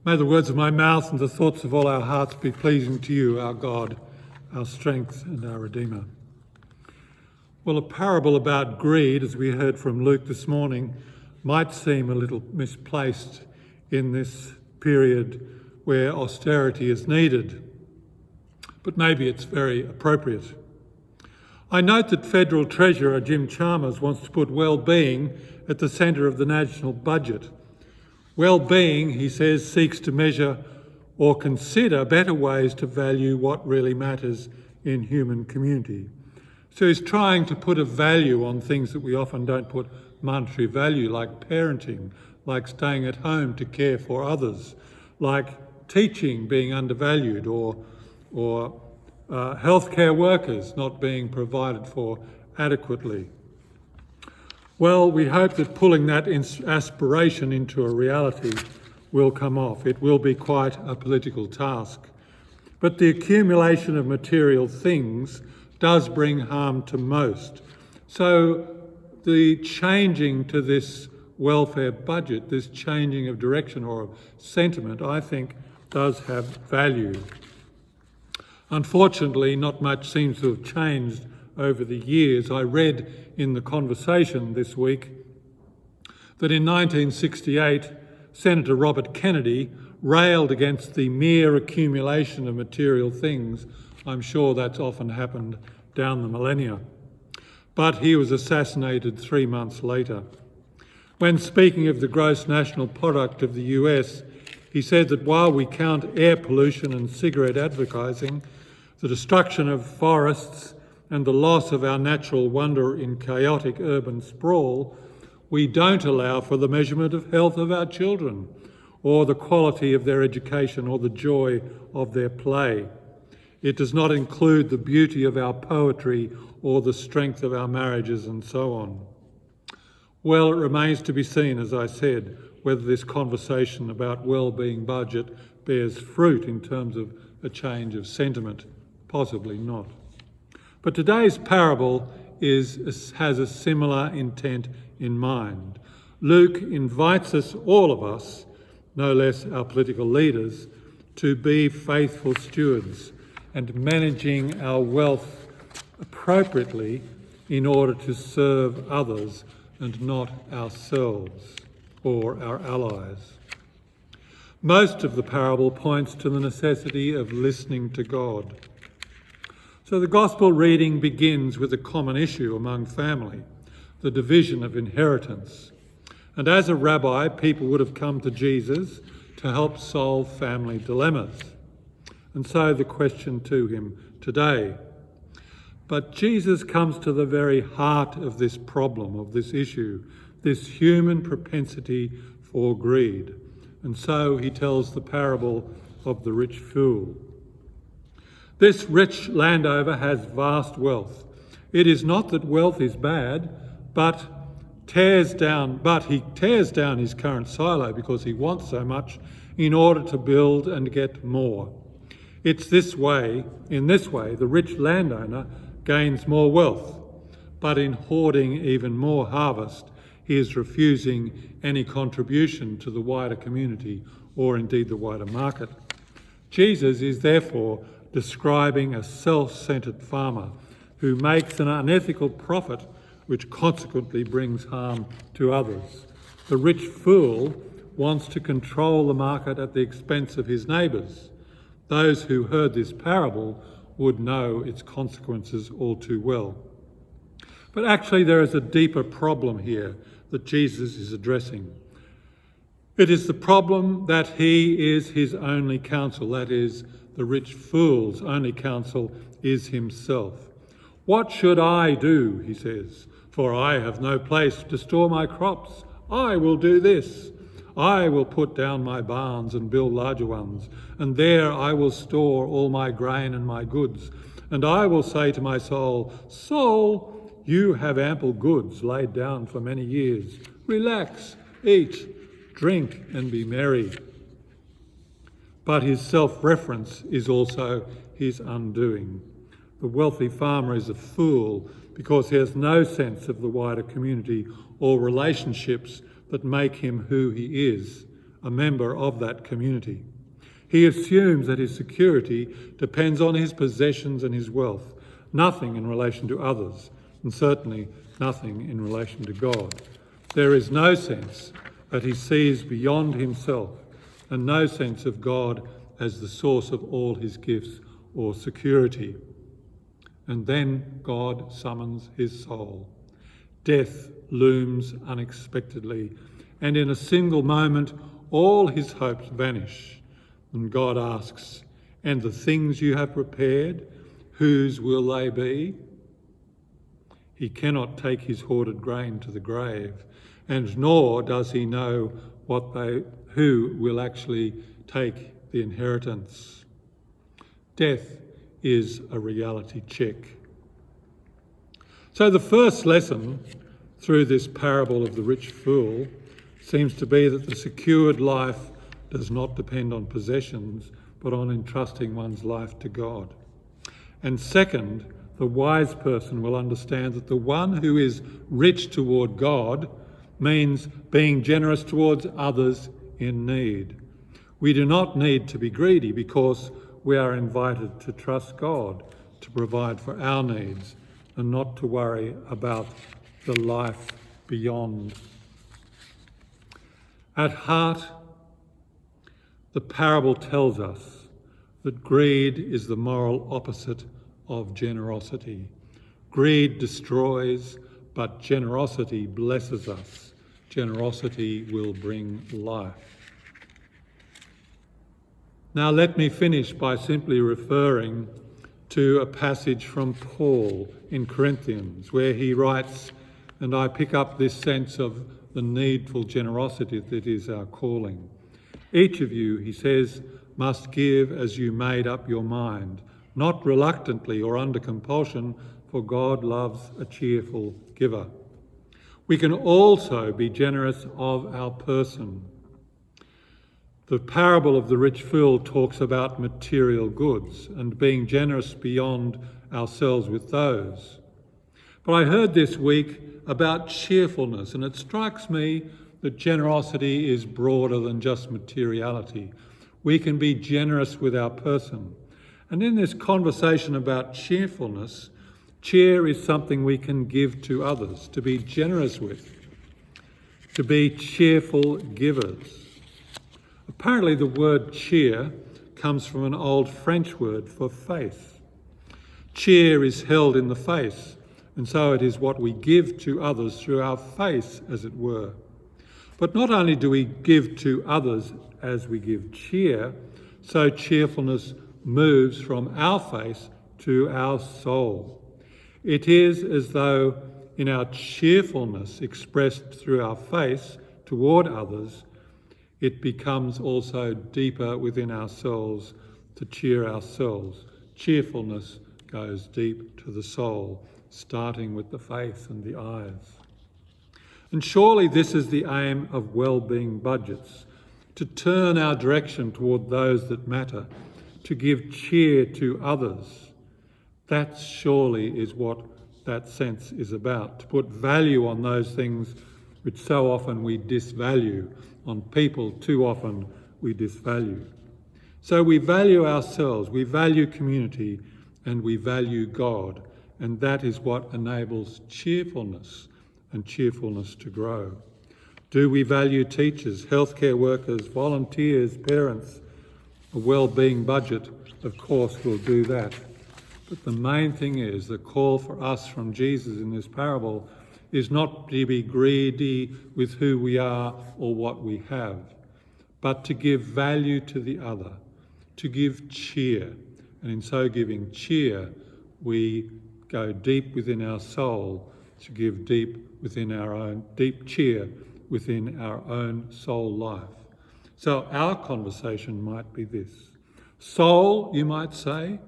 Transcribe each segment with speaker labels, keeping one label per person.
Speaker 1: May the words of my mouth and the thoughts of all our hearts be pleasing to you, our God, our strength and our Redeemer. Well, a parable about greed, as we heard from Luke this morning, might seem a little misplaced in this period where austerity is needed, but maybe it's very appropriate. I note that Federal Treasurer Jim Chalmers wants to put well-being at the centre of the national budget. Well-being, he says, seeks to measure or consider better ways to value what really matters in human community. So he's trying to put a value on things that we often don't put monetary value, like parenting, like staying at home to care for others, like teaching being undervalued, or healthcare workers not being provided for adequately. Well, we hope that pulling that aspiration into a reality will come off. It will be quite a political task. But the accumulation of material things does bring harm to most. So the changing to this welfare budget, this changing of direction or of sentiment, I think does have value. Unfortunately, not much seems to have changed over the years. I read in The Conversation this week that in 1968, Senator Robert Kennedy railed against the mere accumulation of material things. I'm sure that's often happened down the millennia. But he was assassinated 3 months later. When speaking of the gross national product of the US, he said that while we count air pollution and cigarette advertising, the destruction of forests and the loss of our natural wonder in chaotic urban sprawl, we don't allow for the measurement of health of our children, or the quality of their education, or the joy of their play. It does not include the beauty of our poetry or the strength of our marriages and so on. Well, it remains to be seen, as I said, whether this conversation about well-being budget bears fruit in terms of a change of sentiment. Possibly not. But today's parable has a similar intent in mind. Luke invites us, all of us, no less our political leaders, to be faithful stewards and managing our wealth appropriately in order to serve others and not ourselves or our allies. Most of the parable points to the necessity of listening to God. So the Gospel reading begins with a common issue among family, the division of inheritance. And as a rabbi, people would have come to Jesus to help solve family dilemmas. And so the question to him today. But Jesus comes to the very heart of this problem, of this issue, this human propensity for greed. And so he tells the parable of the rich fool. This rich landowner has vast wealth. It is not that wealth is bad, but he tears down his current silo because he wants so much in order to build and get more. In this way, the rich landowner gains more wealth, but in hoarding even more harvest, he is refusing any contribution to the wider community or indeed the wider market. Jesus is therefore describing a self-centred farmer who makes an unethical profit which consequently brings harm to others. The rich fool wants to control the market at the expense of his neighbours. Those who heard this parable would know its consequences all too well. But actually there is a deeper problem here that Jesus is addressing. It is the problem that he is his only counsel, that is, the rich fool's only counsel is himself. What should I do, he says, for I have no place to store my crops. I will do this. I will put down my barns and build larger ones, and there I will store all my grain and my goods. And I will say to my soul, Soul, you have ample goods laid down for many years. Relax, eat, drink, and be merry. But his self-reference is also his undoing. The wealthy farmer is a fool because he has no sense of the wider community or relationships that make him who he is, a member of that community. He assumes that his security depends on his possessions and his wealth, nothing in relation to others, and certainly nothing in relation to God. There is no sense that he sees beyond himself, and no sense of God as the source of all his gifts or security. And then God summons his soul. Death looms unexpectedly, and in a single moment all his hopes vanish. And God asks, "And the things you have prepared, whose will they be?" He cannot take his hoarded grain to the grave, and nor does he know who will actually take the inheritance. Death is a reality check. So the first lesson through this parable of the rich fool seems to be that the secured life does not depend on possessions, but on entrusting one's life to God. And second, the wise person will understand that the one who is rich toward God means being generous towards others in need. We do not need to be greedy because we are invited to trust God to provide for our needs and not to worry about the life beyond. At heart, the parable tells us that greed is the moral opposite of generosity. Greed destroys, but generosity blesses us. Generosity will bring life. Now let me finish by simply referring to a passage from Paul in Corinthians where he writes, and I pick up this sense of the needful generosity that is our calling. Each of you, he says, must give as you made up your mind, not reluctantly or under compulsion, for God loves a cheerful giver. We can also be generous of our person. The parable of the rich fool talks about material goods and being generous beyond ourselves with those. But I heard this week about cheerfulness, and it strikes me that generosity is broader than just materiality. We can be generous with our person. And in this conversation about cheerfulness, cheer is something we can give to others, to be generous with, to be cheerful givers. Apparently the word cheer comes from an old French word for face. Cheer is held in the face, and so it is what we give to others through our face, as it were. But not only do we give to others as we give cheer, so cheerfulness moves from our face to our soul. It is as though in our cheerfulness expressed through our face toward others, it becomes also deeper within ourselves to cheer ourselves. Cheerfulness goes deep to the soul, starting with the face and the eyes. And surely this is the aim of well-being budgets, to turn our direction toward those that matter, to give cheer to others. That surely is what that sense is about, to put value on those things which so often we disvalue, on people too often we disvalue. So we value ourselves, we value community, and we value God, and that is what enables cheerfulness and cheerfulness to grow. Do we value teachers, healthcare workers, volunteers, parents? A well-being budget, of course, will do that. But the main thing is the call for us from Jesus in this parable is not to be greedy with who we are or what we have, but to give value to the other, to give cheer. And in so giving cheer, we go deep within our soul to give deep cheer within our own soul life. So our conversation might be this. Soul, you might say,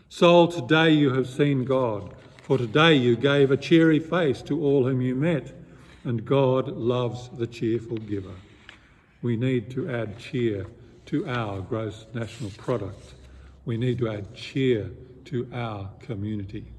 Speaker 1: soul, today you have seen God. For today you gave a cheery face to all whom you met, and God loves the cheerful giver. We need to add cheer to our gross national product. We need to add cheer to our community.